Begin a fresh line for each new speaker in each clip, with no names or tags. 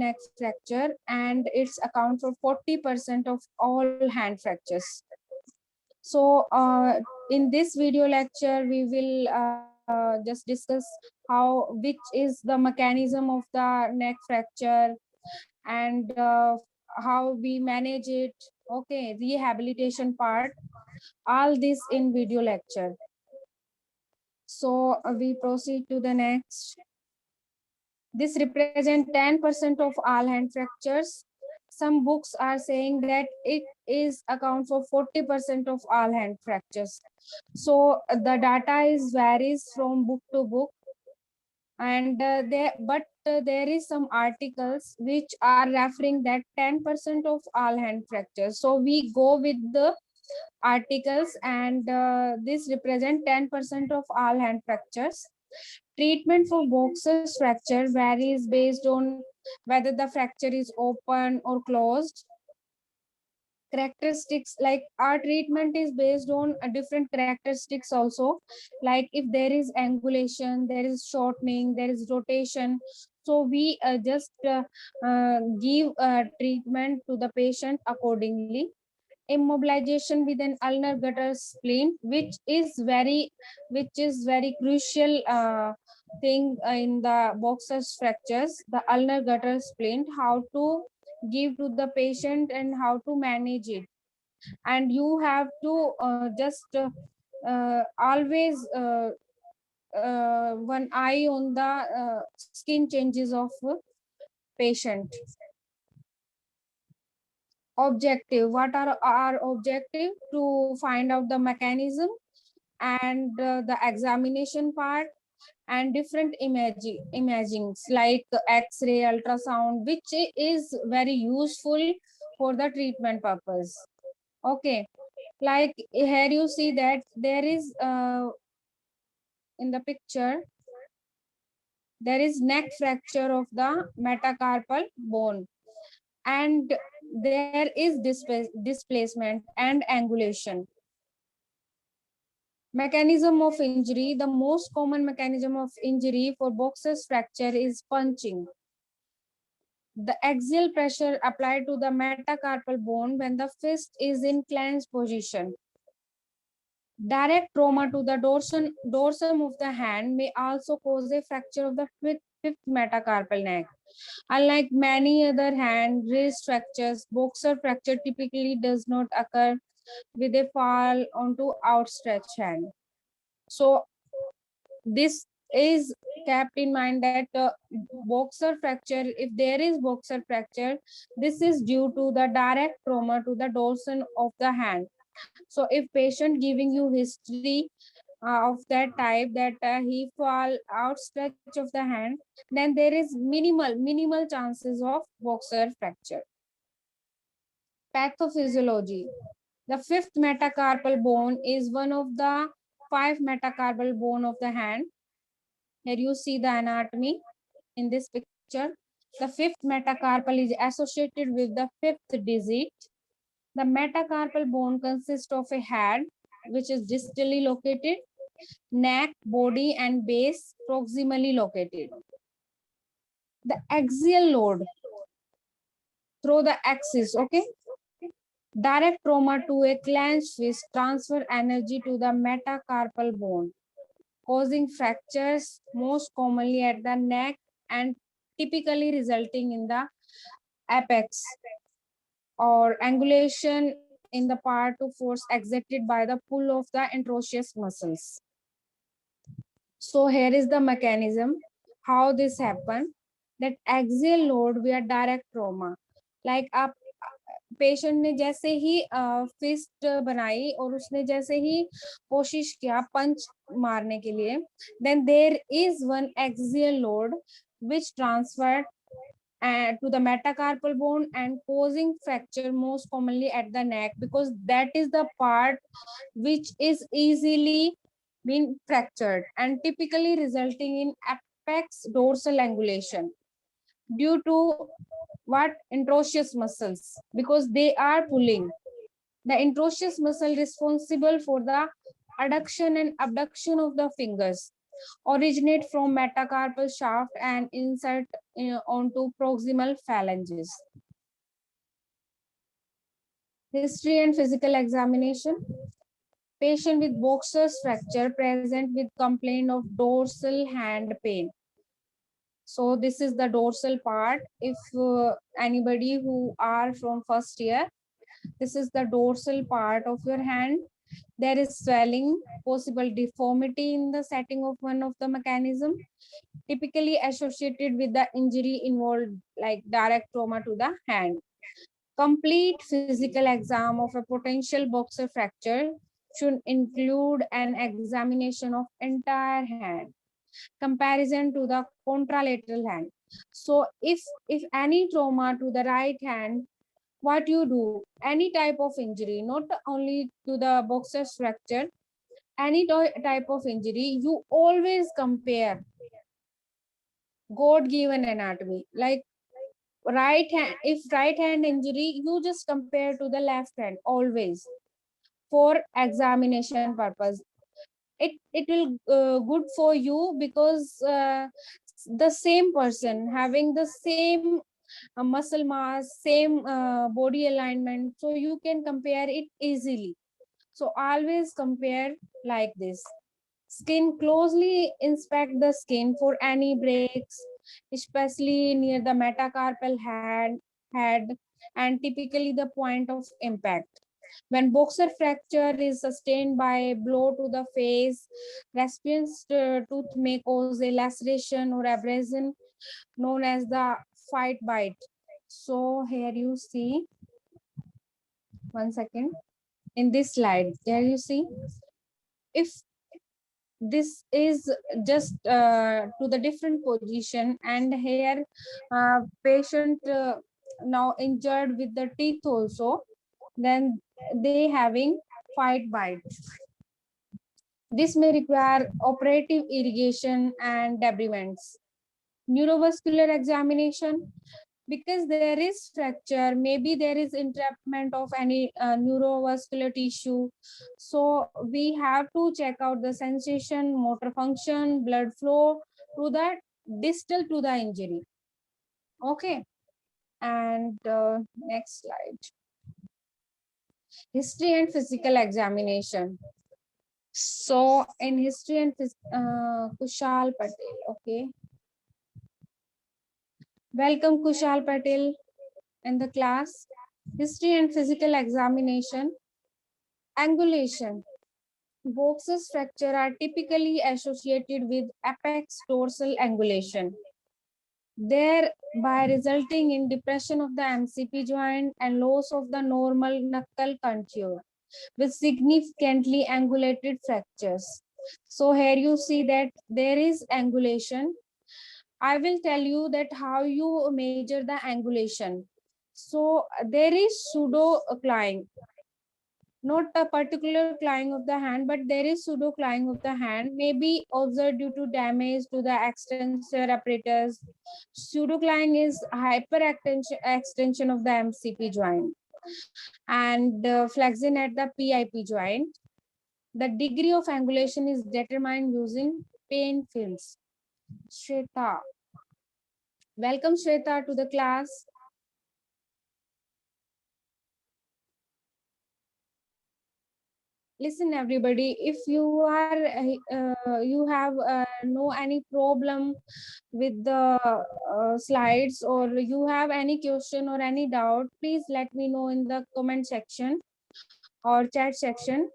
neck fracture, and it's account for 40% of all hand fractures. So in this video lecture, we will just discuss which is the mechanism of the neck fracture, and how we manage it. Okay, rehabilitation part, all this in video lecture. So we proceed to the next. This represents 10% of all hand fractures. Some books are saying that it is account for 40% of all hand fractures. So the data is varies from book to book, and there is some articles which are referring that 10% of all hand fractures. So we go with the articles, and this represent 10% of all hand fractures. Treatment for boxer's fracture varies based on whether the fracture is open or closed. Characteristics, like our treatment is based on different characteristics also, like if there is angulation, there is shortening, there is rotation. So we just give treatment to the patient accordingly. Immobilization with an ulnar gutter splint, which is very crucial thing in the boxer's fractures, the ulnar gutter splint, how to give to the patient and how to manage it. And you have to just always one eye on the skin changes of patient. Objective, what are our objective? To find out the mechanism, and the examination part, and different imagings like x-ray, ultrasound, which is very useful for the treatment purpose. Okay, like here you see that there is in the picture, there is neck fracture of the metacarpal bone, and there is displacement and angulation. Mechanism of injury, the most common mechanism of injury for boxer's fracture is punching. The axial pressure applied to the metacarpal bone when the fist is in clenched position. Direct trauma to the dorsum of the hand may also cause a fracture of the fifth metacarpal neck. Unlike many other hand wrist fractures, boxer fracture typically does not occur with a fall onto outstretched hand. So this is kept in mind that boxer fracture, if there is boxer fracture, this is due to the direct trauma to the dorsum of the hand. So if patient giving you history of that type, that he fall outstretch of the hand, then there is minimal chances of boxer fracture. Pathophysiology. The fifth metacarpal bone is one of the 5 metacarpal bone of the hand. Here you see the anatomy in this picture. The fifth metacarpal is associated with the fifth digit. The metacarpal bone consists of a head, which is distally located, neck, body, and base proximally located. The axial load through the axis, okay? Direct trauma to a clenched fist transfer energy to the metacarpal bone, causing fractures most commonly at the neck and typically resulting in the apex, or angulation in the part to force exerted by the pull of the interosseous muscles. So here is the mechanism, how this happen, that axial load via direct trauma. Like आप patient ने जैसे ही fist बनाई और उसने जैसे ही कोशिश किया पंच मारने के लिए, then there is one axial load which transferred to the metacarpal bone and causing fracture most commonly at the neck, because that is the part which is easily being fractured and typically resulting in apex dorsal angulation due to what? Interosseous muscles, because they are pulling. The interosseous muscle responsible for the adduction and abduction of the fingers. originate from metacarpal shaft and insert onto proximal phalanges. History and physical examination. Patient with Boxer's fracture present with complaint of dorsal hand pain. So this is the dorsal part. If anybody who are from first year, this is the dorsal part of your hand. There is swelling, possible deformity in the setting of one of the mechanism, typically associated with the injury involved like direct trauma to the hand. Complete physical exam of a potential boxer fracture should include an examination of entire hand, comparison to the contralateral hand. So if any trauma to the right hand, what you do, any type of injury, not only to the boxer's fracture, any type of injury, you always compare God given anatomy. Like right hand, if right hand injury, you just compare to the left hand always for examination purpose. It will good for you because the same person having the same muscle mass, same body alignment, so you can compare it easily. So always compare like this. Skin, closely inspect the skin for any breaks, especially near the metacarpal head and typically the point of impact. When boxer fracture is sustained by a blow to the face, recipient tooth may cause a laceration or abrasion known as the fight bite. So here you see, one second, in this slide, here you see, if this is just to the different position, and here patient now injured with the teeth also, then they having fight bite. This may require operative irrigation and debridements. Neurovascular examination, because there is fracture, maybe there is entrapment of any neurovascular tissue, so we have to check out the sensation, motor function, blood flow to the distal to the injury. Okay, and next slide. History and physical examination. So in history and Kushal Patel. Okay, welcome Kushal Patel in the class. History and physical examination. Angulation. Boxer's fracture are typically associated with apex dorsal angulation, thereby resulting in depression of the MCP joint and loss of the normal knuckle contour with significantly angulated fractures. So here you see that there is angulation. I will tell you that how you measure the angulation. So there is pseudocline, not a particular clawing of the hand, but there is pseudo clawing of the hand, may be observed due to damage to the extensor apparatus. Pseudo clawing is extension of the MCP joint and flexion at the PIP joint. The degree of angulation is determined using pain films. Shweta. Welcome Shweta to the class. Listen everybody, if you are you have no any problem with the slides, or you have any question or any doubt, please let me know in the comment section or chat section,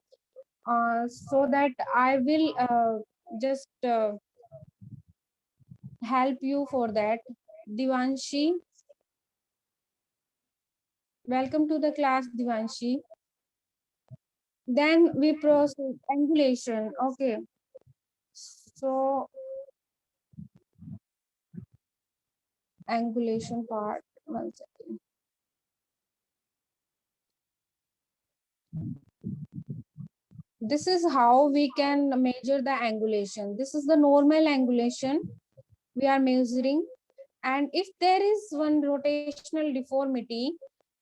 so that I will just help you for that. Divanshi, welcome to the class Divanshi. Then we proceed angulation. Okay, so angulation part, one second. This is how we can measure the angulation. This is the normal angulation we are measuring. And if there is one rotational deformity,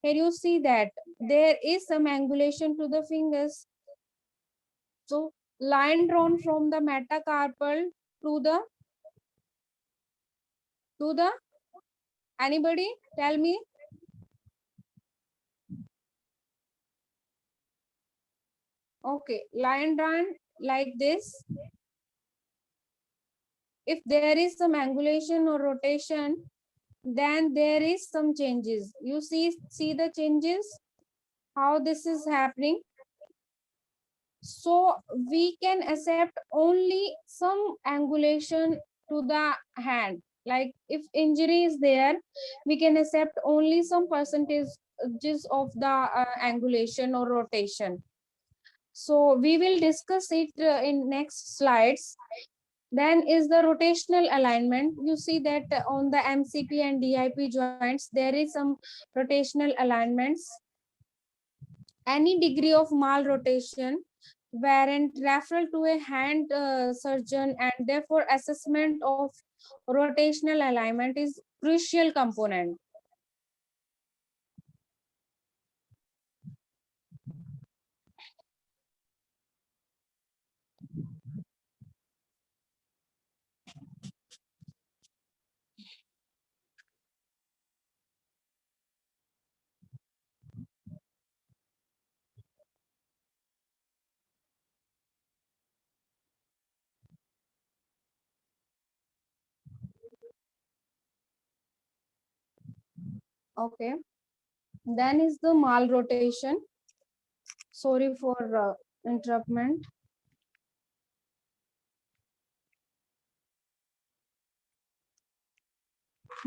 here you see that there is some angulation to the fingers. So line drawn from the metacarpal to the anybody tell me? Okay, line run like this. If there is some angulation or rotation, then there is some changes. You see the changes, how this is happening. So we can accept only some angulation to the hand. Like if injury is there, we can accept only some percentages of the angulation or rotation. So we will discuss it in next slides. Then is the rotational alignment. You see that on the MCP and DIP joints, there is some rotational alignments. Any degree of malrotation warrant referral to a hand surgeon, and therefore assessment of rotational alignment is crucial component. Okay, then is the malrotation. Sorry for interruption.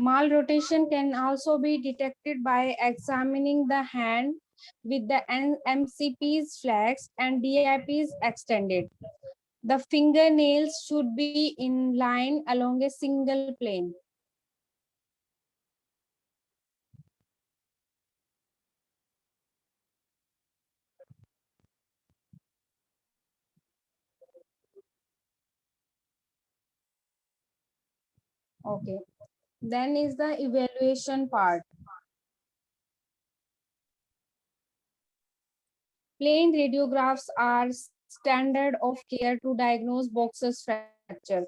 Malrotation can also be detected by examining the hand with the MCPs flexed and DIPs extended. The fingernails should be in line along a single plane. Okay. Then is the evaluation part. Plain radiographs are standard of care to diagnose Boxer's fracture.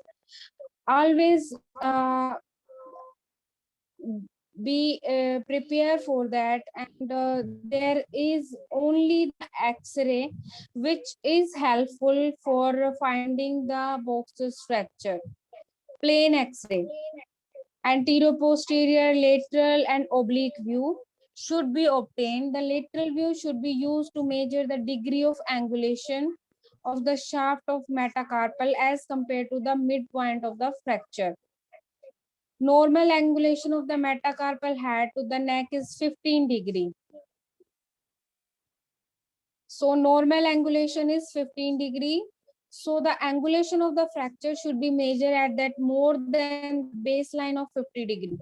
Always be prepared for that, and there is only the X-ray which is helpful for finding the Boxer's fracture. Plain X-ray. Anterior, posterior, lateral, and oblique view should be obtained. The lateral view should be used to measure the degree of angulation of the shaft of metacarpal as compared to the midpoint of the fracture. Normal angulation of the metacarpal head to the neck is 15 degree. So normal angulation is 15 degree. So the angulation of the fracture should be measured at that more than baseline of 50 degree.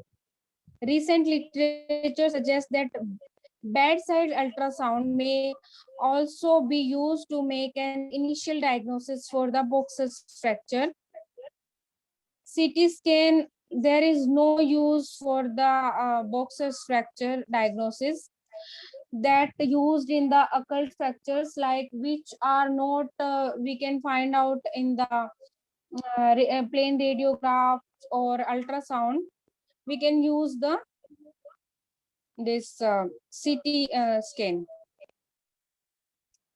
Recent literature suggests that bedside ultrasound may also be used to make an initial diagnosis for the Boxer's fracture. CT scan, there is no use for the Boxer's fracture diagnosis. That used in the occult fractures, like which are not we can find out in the plain radiograph or ultrasound. We can use the this CT scan.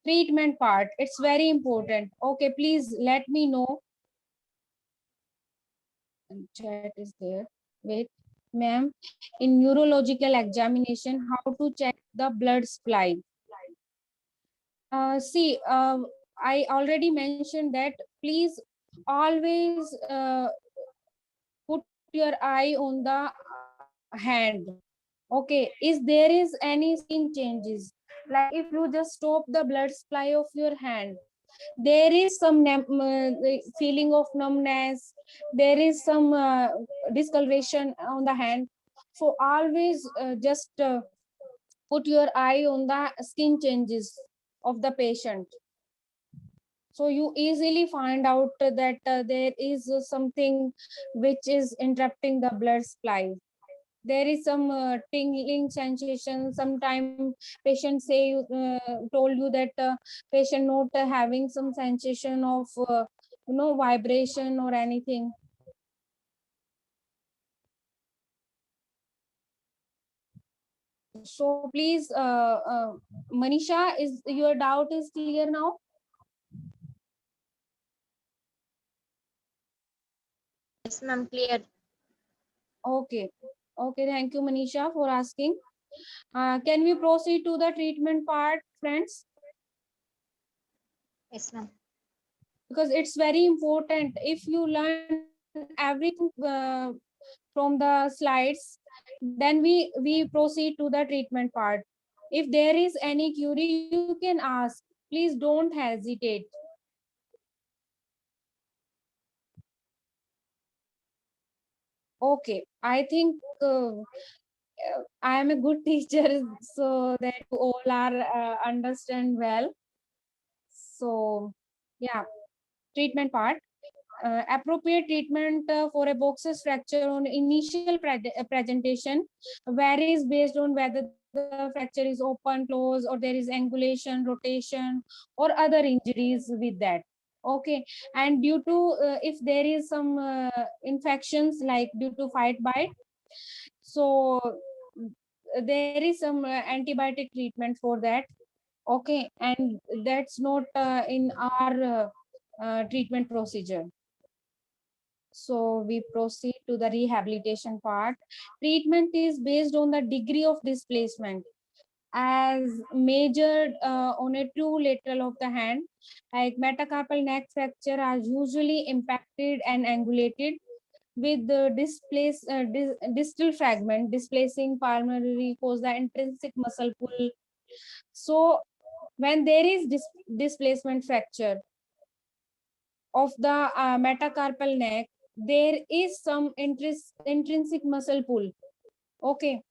Treatment part, it's very important. Okay, please let me know. Chat is there. Wait, ma'am. In neurological examination, how to check the blood supply? See, I already mentioned that please always put your eye on the hand. Okay, is there is any skin changes? Like if you just stop the blood supply of your hand, there is some feeling of numbness, there is some discoloration on the hand. So always just put your eye on the skin changes of the patient, so you easily find out that there is something which is interrupting the blood supply. There is some tingling sensation. Sometimes patient told you that patient not having some sensation of no vibration or anything. So please, Manisha, is your doubt is clear now?
Yes, ma'am, clear.
Okay. Okay, thank you, Manisha, for asking. Can we proceed to the treatment part, friends?
Yes, ma'am.
Because it's very important. If you learn everything from the slides, then we proceed to the treatment part. If there is any query, you can ask. Please don't hesitate. Okay, I think I am a good teacher, so that you all are understand well. So, yeah, treatment part. Appropriate treatment for a box's fracture on initial presentation varies based on whether the fracture is open, close, or there is angulation, rotation, or other injuries with that. Okay, and due to if there is some infections like due to fight bite, so there is some antibiotic treatment for that. Okay, and that's not in our treatment procedure. So we proceed to the rehabilitation part. Treatment is based on the degree of displacement as measured on a true lateral of the hand. Like metacarpal neck fracture are usually impacted and angulated with the distal fragment displacing pulmonary cause the intrinsic muscle pull. So when there is displacement fracture of the metacarpal neck, there is some intrinsic muscle pull. Okay.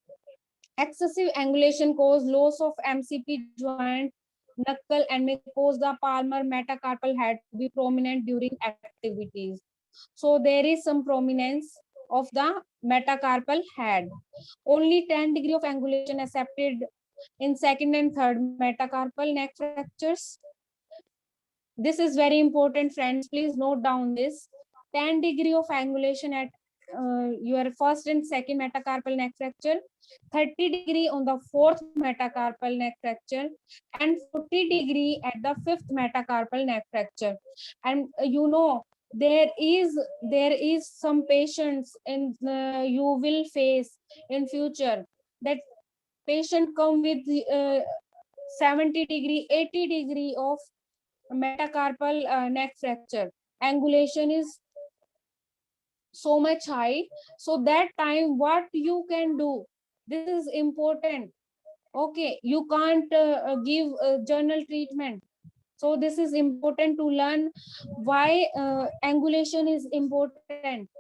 Excessive angulation cause loss of MCP joint, knuckle, and may cause the palmar metacarpal head to be prominent during activities. So there is some prominence of the metacarpal head. Only 10 degree of angulation accepted in second and third metacarpal neck fractures. This is very important, friends. Please note down this. 10 degree of angulation at your first and second metacarpal neck fracture, 30 degree on the fourth metacarpal neck fracture, and 40 degree at the fifth metacarpal neck fracture. And there is some patients in you will face in future, that patient come with 70 degree, 80 degree of metacarpal neck fracture. Angulation is so much high. So that time, what you can do? This is important. Okay, you can't give general treatment. So this is important to learn why angulation is important.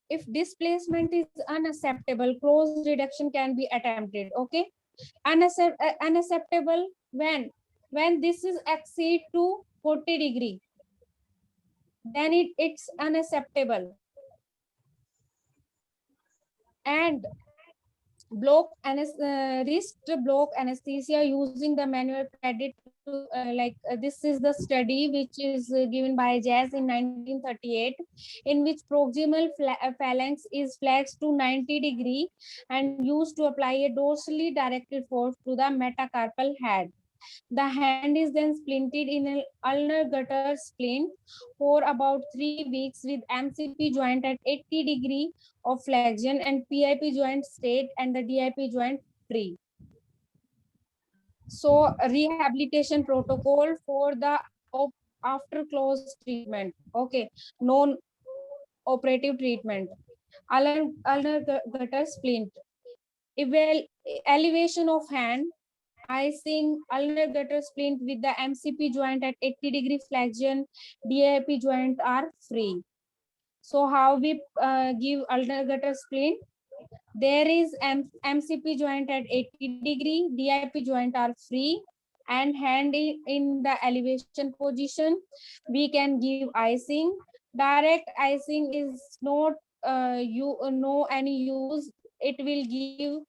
If displacement is unacceptable, close reduction can be attempted. Okay, unacceptable when this is exceed to 40 degree, then it's unacceptable. And wrist block anesthesia using the manual credit to this is the study which is given by Jazz in 1938, in which proximal phalanx is flexed to 90 degree and used to apply a dorsally directed force to the metacarpal head. The hand is then splinted in an ulnar gutter splint for about 3 weeks with MCP joint at 80 degree of flexion and PIP joint straight and the DIP joint free. So rehabilitation protocol for the after close treatment. Okay, non operative treatment. Ulnar gutter splint. Elevation of hand, icing ulnar gutter splint with the MCP joint at 80 degree flexion, DIP joint are free. So how we give ulnar gutter splint? There is MCP joint at 80 degree, DIP joint are free, and hand in the elevation position. We can give icing. Direct icing is not you know any use. It will give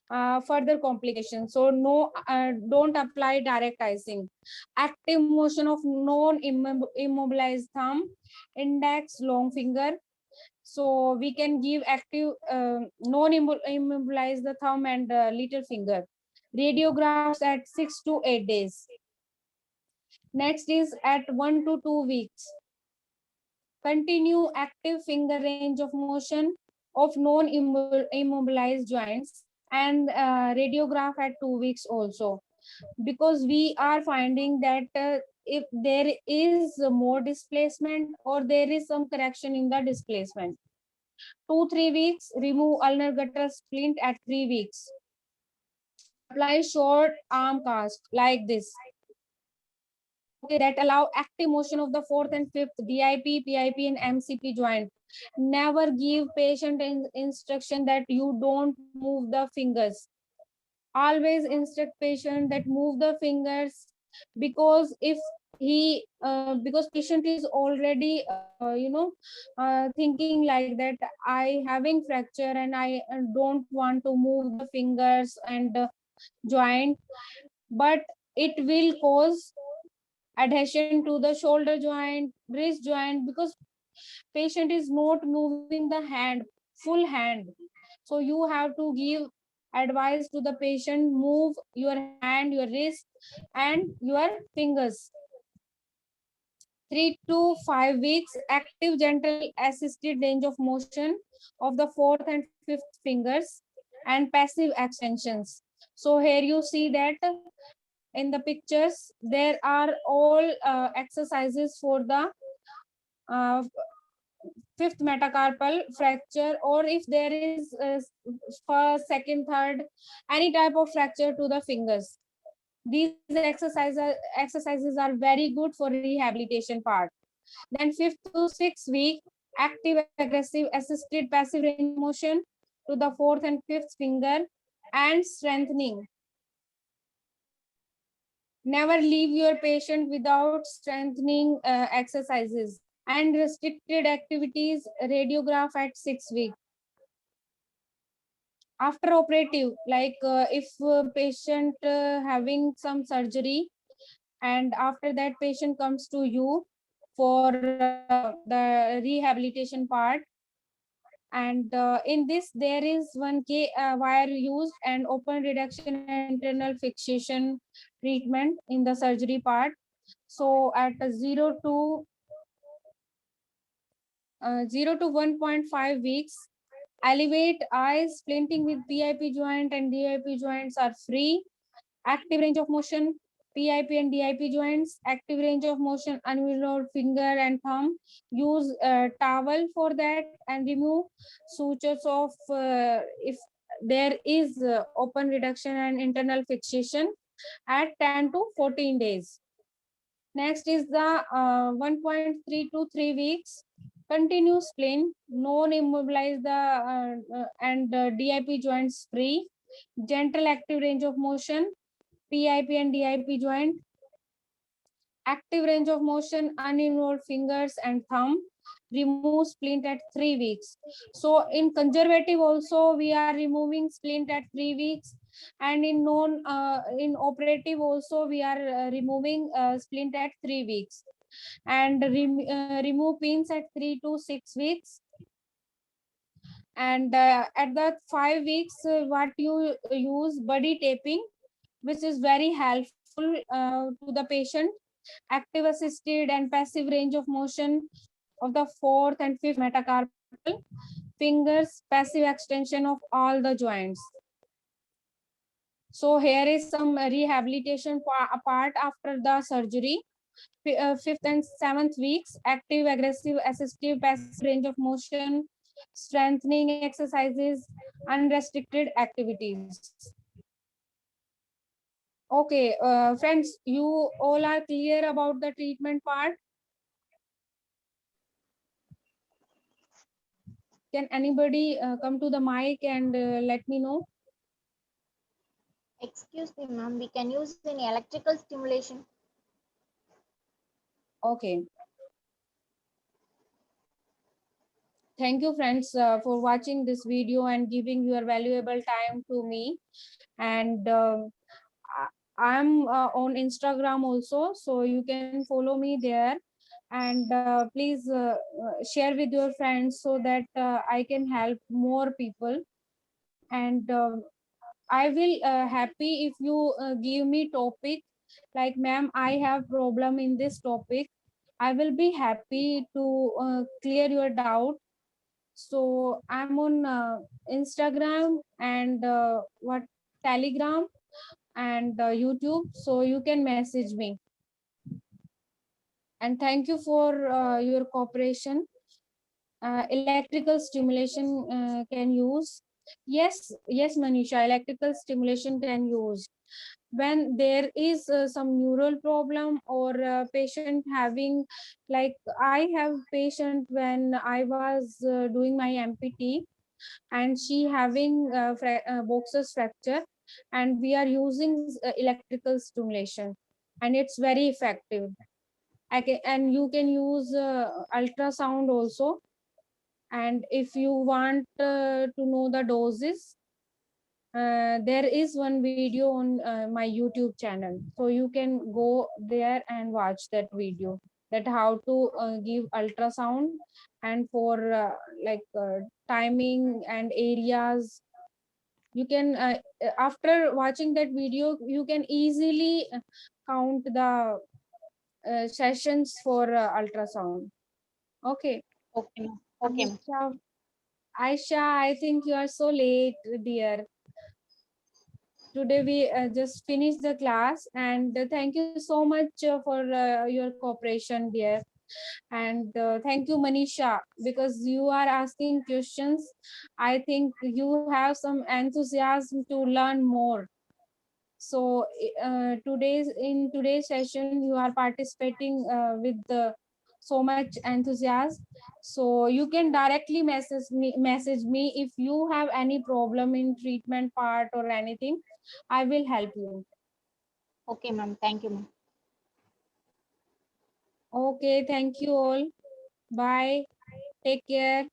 further complications. So no, don't apply direct icing. Active motion of non-immobilized thumb, index, long finger. So we can give active non-immobilize the thumb and little finger. Radiographs at 6 to 8 days. Next is at 1 to 2 weeks. Continue active finger range of motion of non-immobilized joints and radiograph at 2 weeks also, because we are finding that if there is more displacement or there is some correction in the displacement. 2-3 weeks, remove ulnar gutter splint at 3 weeks. Apply short arm cast like this. Okay, that allow active motion of the fourth and fifth DIP, PIP, and MCP joint. Never give patient instruction that you don't move the fingers. Always instruct patient that move the fingers, because if because patient is already thinking like that, I having fracture and I don't want to move the fingers and joint, but it will cause adhesion to the shoulder joint, wrist joint, because patient is not moving the hand, full hand. So you have to give advice to the patient, move your hand, your wrist, and your fingers. 3 to 5 weeks, active gentle assisted range of motion of the fourth and fifth fingers and passive extensions. So here you see that in the pictures, there are all exercises for the uh, fifth metacarpal fracture, or if there is first, second, third, any type of fracture to the fingers. These exercises are very good for rehabilitation part. Then 5th to 6th week, active, aggressive, assisted, passive range of motion to the fourth and fifth finger and strengthening. Never leave your patient without strengthening exercises and restricted activities, radiograph at 6 weeks. After operative, like if patient having some surgery and after that patient comes to you for the rehabilitation part, and in this there is 1K wire used and open reduction and internal fixation treatment in the surgery part. So at 0 to 1.5 weeks, elevate eyes, splinting with PIP joint and DIP joints are free. Active range of motion, PIP and DIP joints, active range of motion, unusual finger and thumb. Use towel for that and remove sutures of if there is open reduction and internal fixation at 10 to 14 days. Next is the 1.3 to 3 weeks. Continue splint, non-immobilize the and DIP joints free. Gentle active range of motion, PIP and DIP joint. Active range of motion, uninvolved fingers and thumb. Remove splint at 3 weeks. So in conservative also we are removing splint at 3 weeks, and in in operative also we are removing splint at 3 weeks, and remove pins at 3 to 6 weeks. And at the 5 weeks, what you use body taping, which is very helpful to the patient. Active assisted and passive range of motion of the fourth and fifth metacarpal fingers, passive extension of all the joints. So here is some rehabilitation part after the surgery. 5th and 7th weeks, active, aggressive, assistive, passive range of motion, strengthening exercises, unrestricted activities. Okay, friends, you all are clear about the treatment part? Can anybody come to the mic and let me know?
Excuse me, ma'am. We can use any electrical stimulation.
Okay. thank you friends for watching this video and giving your valuable time to me. And I'm on Instagram also, so you can follow me there. And please share with your friends so that I can help more people. And I will happy if you give me topic like, ma'am, I have problem in this topic. I will be happy to clear your doubt. So I'm on Instagram and what Telegram and YouTube, so you can message me. And thank you for your cooperation. Electrical stimulation can use. Yes, Manisha, electrical stimulation can use when there is some neural problem or patient having, like I have patient when I was doing my MPT, and she having boxes fracture, and we are using electrical stimulation, and it's very effective. And you can use ultrasound also. And if you want to know the doses, there is one video on my YouTube channel, so you can go there and watch that video, that how to give ultrasound, and for timing and areas. You can after watching that video, you can easily count the sessions for ultrasound. Okay.
Okay, ma'am. Okay, ma'am.
Aisha, Aisha, I think you are so late, dear. Today we just finished the class, and thank you so much for your cooperation, dear. And thank you, Manisha, because you are asking questions. I think you have some enthusiasm to learn more. So in today's session, you are participating with so much enthusiasm. So you can directly message me if you have any problem in treatment part or anything. I will help you.
Okay, ma'am. Thank you, ma'am.
Okay, thank you all. Bye. Take care.